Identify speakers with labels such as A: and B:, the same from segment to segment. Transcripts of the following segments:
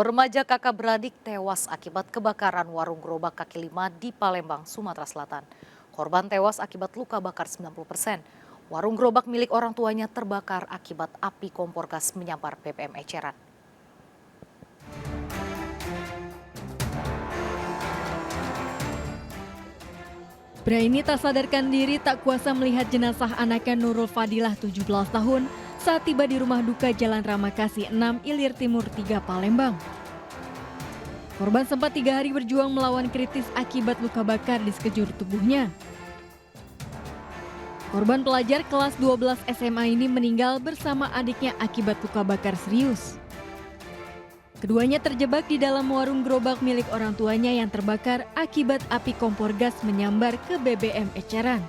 A: Dua remaja kakak beradik tewas akibat kebakaran warung gerobak kaki lima di Palembang, Sumatera Selatan. Korban tewas akibat luka bakar 90%. Warung gerobak milik orang tuanya terbakar akibat api kompor gas menyampar BBM eceran.
B: Pria ini tak sadarkan diri tak kuasa melihat jenazah anaknya Nurul Fadilah 17 tahun saat tiba di rumah duka Jalan Ramakasih 6 Ilir Timur 3 Palembang. Korban sempat 3 hari berjuang melawan kritis akibat luka bakar di sekejur tubuhnya. Korban pelajar kelas 12 SMA ini meninggal bersama adiknya akibat luka bakar serius. Keduanya terjebak di dalam warung gerobak milik orang tuanya yang terbakar akibat api kompor gas menyambar ke BBM eceran.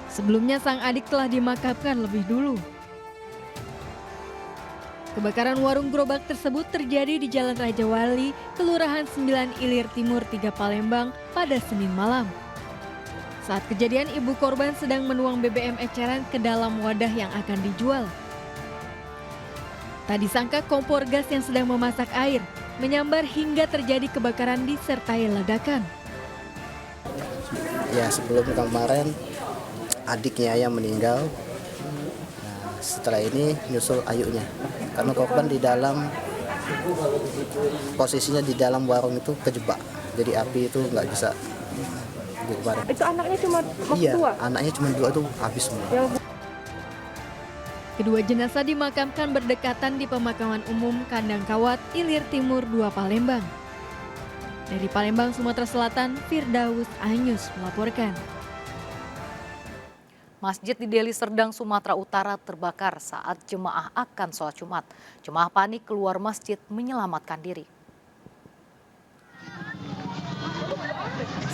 B: Sebelumnya sang adik telah dimakamkan lebih dulu. Kebakaran warung gerobak tersebut terjadi di Jalan Raja Wali, Kelurahan 9 Ilir Timur 3 Palembang pada Senin malam. Saat kejadian, ibu korban sedang menuang BBM eceran ke dalam wadah yang akan dijual. Tak disangka kompor gas yang sedang memasak air menyambar hingga terjadi kebakaran disertai ledakan.
C: Ya, sebelum kemarin adiknya yang meninggal. Nah, setelah ini nyusul ayunya. Karena korban di dalam posisinya di dalam warung itu kejebak. Jadi api itu nggak bisa.
D: Itu anaknya cuma dua?
C: Iya, anaknya cuma 2 tuh habis semua.
B: Kedua jenazah dimakamkan berdekatan di pemakaman umum Kandang Kawat, Ilir Timur 2 Palembang. Dari Palembang, Sumatera Selatan, Firdaus Anyus melaporkan.
A: Masjid di Deli Serdang, Sumatera Utara terbakar saat jemaah akan sholat Jumat. Jemaah panik keluar masjid menyelamatkan diri.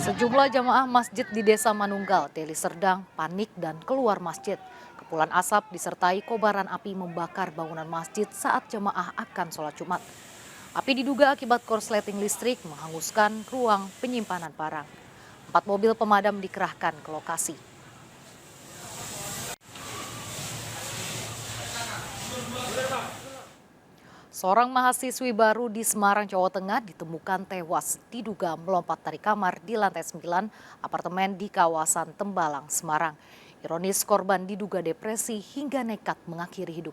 A: Sejumlah jemaah masjid di Desa Manunggal, Deli Serdang panik dan keluar masjid. Kepulan asap disertai kobaran api membakar bangunan masjid saat jemaah akan sholat Jumat. Api diduga akibat korsleting listrik menghanguskan ruang penyimpanan barang. 4 mobil pemadam dikerahkan ke lokasi. Seorang mahasiswi baru di Semarang, Jawa Tengah ditemukan tewas diduga melompat dari kamar di lantai 9 apartemen di kawasan Tembalang, Semarang. Ironis, korban diduga depresi hingga nekat mengakhiri hidup.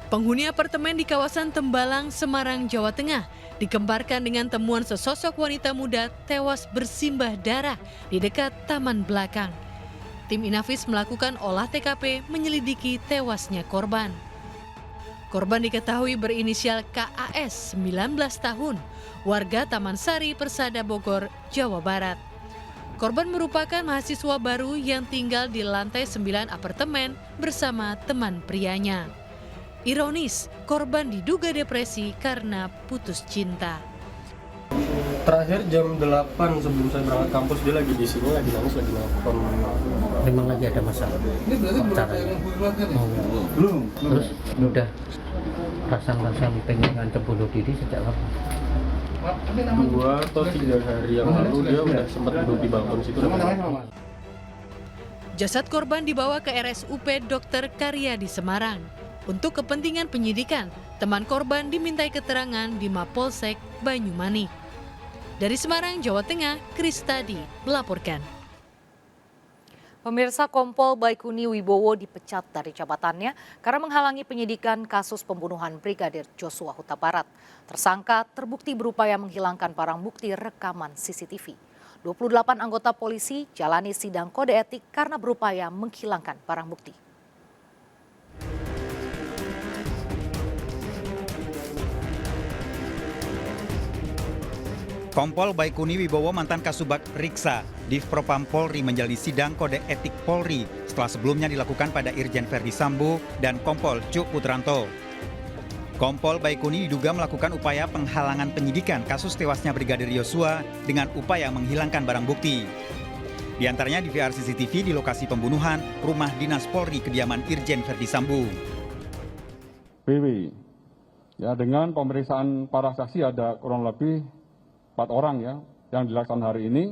B: Penghuni apartemen di kawasan Tembalang, Semarang, Jawa Tengah dikembarkan dengan temuan sesosok wanita muda tewas bersimbah darah di dekat taman belakang. Tim Inafis melakukan olah TKP menyelidiki tewasnya korban. Korban diketahui berinisial KAS, 19 tahun, warga Taman Sari, Persada, Bogor, Jawa Barat. Korban merupakan mahasiswa baru yang tinggal di lantai 9 apartemen bersama teman prianya. Ironis, korban diduga depresi karena putus cinta.
E: Terakhir jam 8 sebelum saya berangkat kampus, dia lagi di sini, lagi nangis, lagi nelfon.
F: Memang lagi ada masalah pacarannya.
E: Belum.
F: Terus udah pasang-pasang pengen ngancam bunuh diri sejak kapan?
E: 2 atau 3 hari yang lalu dia udah sempat duduk di balkon situ.
B: Jasad korban dibawa ke RSUP Dr. Karya di Semarang. Untuk kepentingan penyidikan, teman korban dimintai keterangan di Mapolsek Banyumanik. Dari Semarang, Jawa Tengah, Kristadi melaporkan.
A: Pemirsa, Kompol Baikuni Wibowo dipecat dari jabatannya karena menghalangi penyidikan kasus pembunuhan Brigadir Joshua Huta Barat. Tersangka terbukti berupaya menghilangkan barang bukti rekaman CCTV. 28 anggota polisi jalani sidang kode etik karena berupaya menghilangkan barang bukti.
G: Kompol Baikuni Wibowo mantan Kasubag Riksa, Div Propam Polri menjalani sidang kode etik Polri setelah sebelumnya dilakukan pada Irjen Verdi Sambo dan Kompol Cuk Putranto. Kompol Baikuni diduga melakukan upaya penghalangan penyidikan kasus tewasnya Brigadir Yosua dengan upaya menghilangkan barang bukti. Di antaranya DVR CCTV di lokasi pembunuhan rumah dinas Polri kediaman Irjen Verdi Sambo.
H: BW, ya dengan pemeriksaan para saksi ada kurang lebih 4 orang ya yang dilaksanakan hari ini,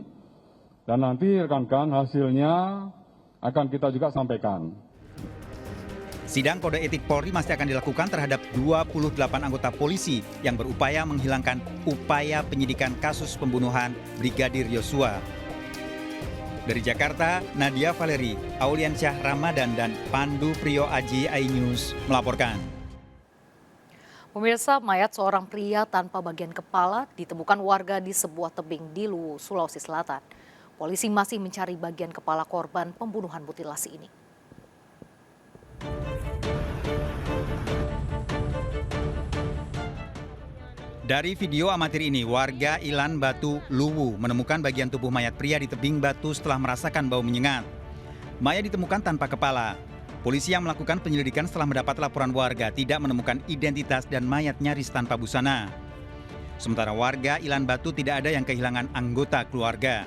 H: dan nanti rekan-rekan hasilnya akan kita juga sampaikan.
G: Sidang kode etik Polri masih akan dilakukan terhadap 28 anggota polisi yang berupaya menghilangkan upaya penyidikan kasus pembunuhan Brigadir Yosua. Dari Jakarta, Nadia Valeri, Auliansyah Ramadan, dan Pandu Priyo Aji iNews melaporkan.
A: Pemirsa, mayat seorang pria tanpa bagian kepala ditemukan warga di sebuah tebing di Luwu, Sulawesi Selatan. Polisi masih mencari bagian kepala korban pembunuhan mutilasi ini.
G: Dari video amatir ini, warga Ilan Batu, Luwu menemukan bagian tubuh mayat pria di tebing batu setelah merasakan bau menyengat. Mayat ditemukan tanpa kepala. Polisi yang melakukan penyelidikan setelah mendapat laporan warga tidak menemukan identitas dan mayat nyaris tanpa busana. Sementara warga Ilan Batu tidak ada yang kehilangan anggota keluarga.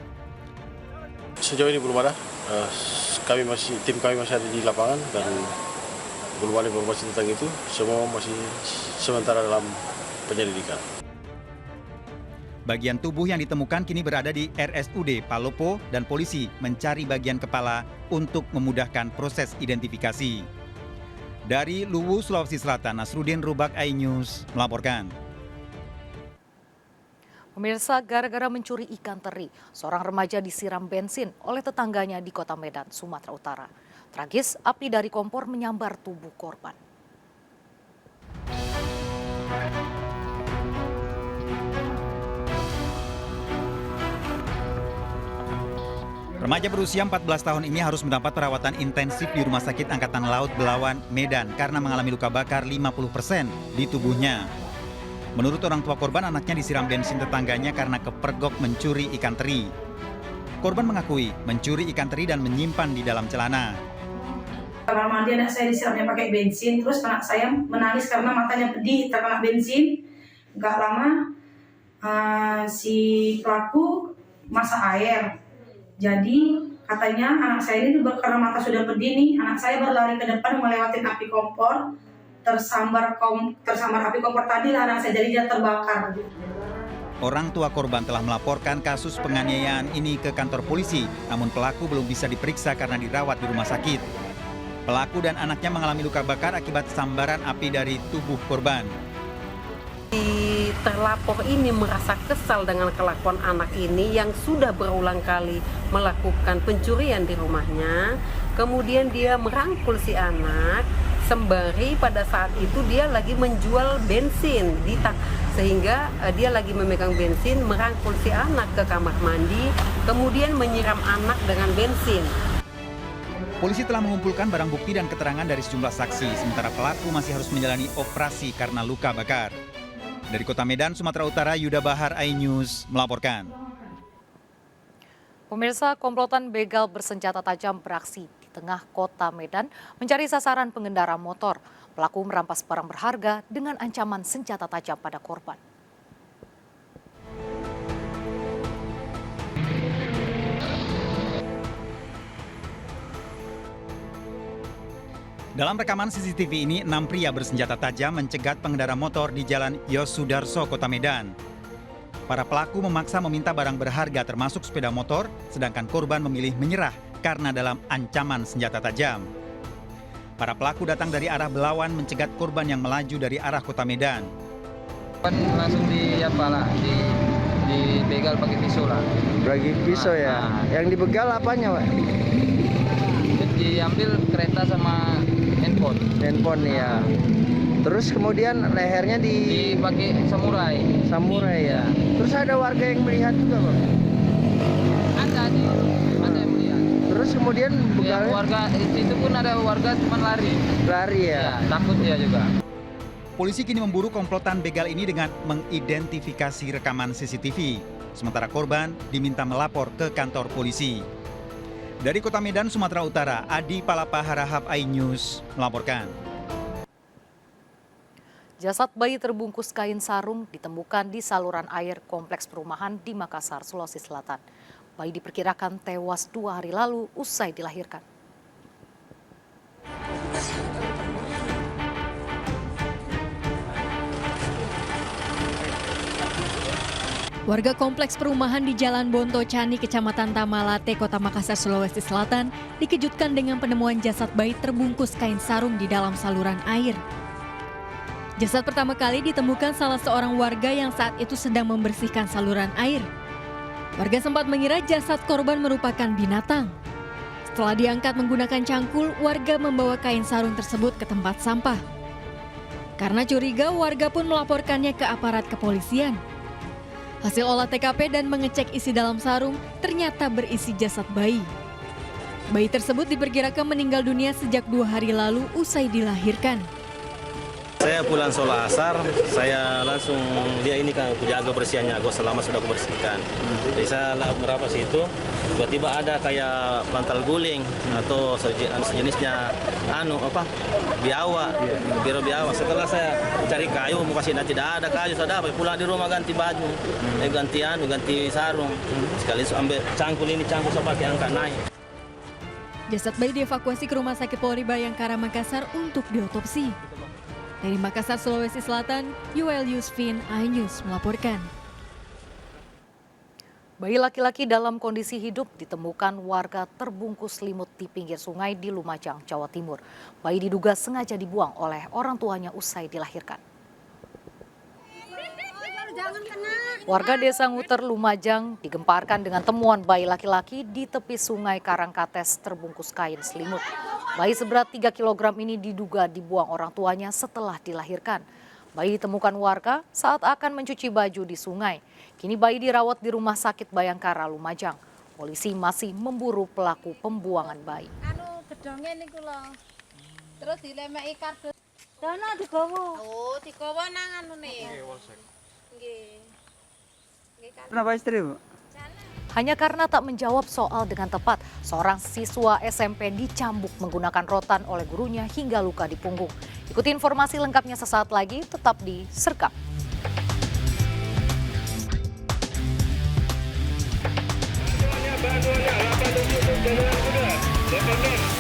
I: Sejauh ini belum ada. Tim kami masih ada di lapangan dan belum ada informasi tentang itu. Semua masih sementara dalam penyelidikan.
G: Bagian tubuh yang ditemukan kini berada di RSUD Palopo dan polisi mencari bagian kepala untuk memudahkan proses identifikasi. Dari Luwu, Sulawesi Selatan, Nasruddin Rubak iNews melaporkan.
A: Pemirsa, gara-gara mencuri ikan teri, seorang remaja disiram bensin oleh tetangganya di Kota Medan, Sumatera Utara. Tragis, api dari kompor menyambar tubuh korban.
G: Remaja berusia 14 tahun ini harus mendapat perawatan intensif di Rumah Sakit Angkatan Laut Belawan, Medan karena mengalami luka bakar 50% di tubuhnya. Menurut orang tua korban, anaknya disiram bensin tetangganya karena kepergok mencuri ikan teri. Korban mengakui mencuri ikan teri dan menyimpan di dalam celana.
J: Kamar mandi anak saya disiramnya pakai bensin, terus anak saya menangis karena matanya pedih terkena bensin. Gak lama si pelaku masak air. Jadi katanya anak saya ini karena mata sudah pedih nih, anak saya berlari ke depan melewati api kompor, tersambar api kompor tadi lah anak saya, jadi dia terbakar.
G: Orang tua korban telah melaporkan kasus penganiayaan ini ke kantor polisi, namun pelaku belum bisa diperiksa karena dirawat di rumah sakit. Pelaku dan anaknya mengalami luka bakar akibat sambaran api dari tubuh korban.
K: Terlapor ini merasa kesal dengan kelakuan anak ini yang sudah berulang kali melakukan pencurian di rumahnya. Kemudian dia merangkul si anak, sembari pada saat itu dia lagi menjual bensin, sehingga dia lagi memegang bensin, merangkul si anak ke kamar mandi, kemudian menyiram anak dengan bensin.
G: Polisi telah mengumpulkan barang bukti dan keterangan dari sejumlah saksi, sementara pelaku masih harus menjalani operasi karena luka bakar. Dari Kota Medan, Sumatera Utara, Yuda Bahar iNews melaporkan.
A: Pemirsa, komplotan begal bersenjata tajam beraksi di tengah Kota Medan mencari sasaran pengendara motor. Pelaku merampas barang berharga dengan ancaman senjata tajam pada korban.
G: Dalam rekaman CCTV ini, 6 pria bersenjata tajam mencegat pengendara motor di Jalan Yosudarso, Kota Medan. Para pelaku memaksa meminta barang berharga termasuk sepeda motor, sedangkan korban memilih menyerah karena dalam ancaman senjata tajam. Para pelaku datang dari arah Belawan mencegat korban yang melaju dari arah Kota Medan.
L: Langsung dibegal pakai pisau lah.
M: Bagi pisau ya? Yang dibegal apanya, Pak?
L: Diambil kereta sama handphone ya.
M: Terus kemudian lehernya
L: dipakai samurai
M: ya. Terus ada warga yang melihat juga, Pak?
L: Ada yang melihat.
M: Terus kemudian begalnya?
L: Warga itu pun ada warga cuma lari ya, takut dia juga.
G: Polisi kini memburu komplotan begal ini dengan mengidentifikasi rekaman CCTV. Sementara korban diminta melapor ke kantor polisi. Dari Kota Medan, Sumatera Utara, Adi Palapa Harahap iNews melaporkan.
A: Jasad bayi terbungkus kain sarung ditemukan di saluran air kompleks perumahan di Makassar, Sulawesi Selatan. Bayi diperkirakan tewas 2 hari lalu usai dilahirkan.
N: Warga kompleks perumahan di Jalan Bonto Cani, Kecamatan Tamalate, Kota Makassar, Sulawesi Selatan dikejutkan dengan penemuan jasad bayi terbungkus kain sarung di dalam saluran air. Jasad pertama kali ditemukan salah seorang warga yang saat itu sedang membersihkan saluran air. Warga sempat mengira jasad korban merupakan binatang. Setelah diangkat menggunakan cangkul, warga membawa kain sarung tersebut ke tempat sampah. Karena curiga, warga pun melaporkannya ke aparat kepolisian. Hasil olah TKP dan mengecek isi dalam sarung ternyata berisi jasad bayi. Bayi tersebut diperkirakan meninggal dunia sejak 2 hari lalu usai dilahirkan.
O: Saya pulang sholat asar, saya langsung dia ini kan jaga bersihnya, gue selama sudah aku bersihkan. Jadi saya berapa sih itu, tiba-tiba ada kayak bantal guling atau sejenisnya biawa, biro biawa. Setelah saya cari kayu, mau kasih tidak ada kayu, sudah pulang di rumah ganti baju, ganti sarung, sekali ambil cangkul saya pakai angkat naik.
N: Jasad bayi dievakuasi ke Rumah Sakit Polri Bayangkara Makassar untuk diotopsi. Dari Makassar, Sulawesi Selatan, Yuel Yusfin, iNews melaporkan.
A: Bayi laki-laki dalam kondisi hidup ditemukan warga terbungkus selimut di pinggir sungai di Lumajang, Jawa Timur. Bayi diduga sengaja dibuang oleh orang tuanya usai dilahirkan. Warga Desa Nguter, Lumajang digemparkan dengan temuan bayi laki-laki di tepi sungai Karangkates terbungkus kain selimut. Bayi seberat 3 kg ini diduga dibuang orang tuanya setelah dilahirkan. Bayi ditemukan warga saat akan mencuci baju di sungai. Kini bayi dirawat di Rumah Sakit Bayangkara, Lumajang. Polisi masih memburu pelaku pembuangan bayi.
P: Gedongnya niku lho. Terus dilemeki kardus. Dono digowo. Oh, digowo nang anune. Nggih.
M: Kenapa istri, Bu?
A: Hanya karena tak menjawab soal dengan tepat, seorang siswa SMP dicambuk menggunakan rotan oleh gurunya hingga luka di punggung. Ikuti informasi lengkapnya sesaat lagi, tetap di Serkap.
Q: Bantuannya 87 Januari sudah.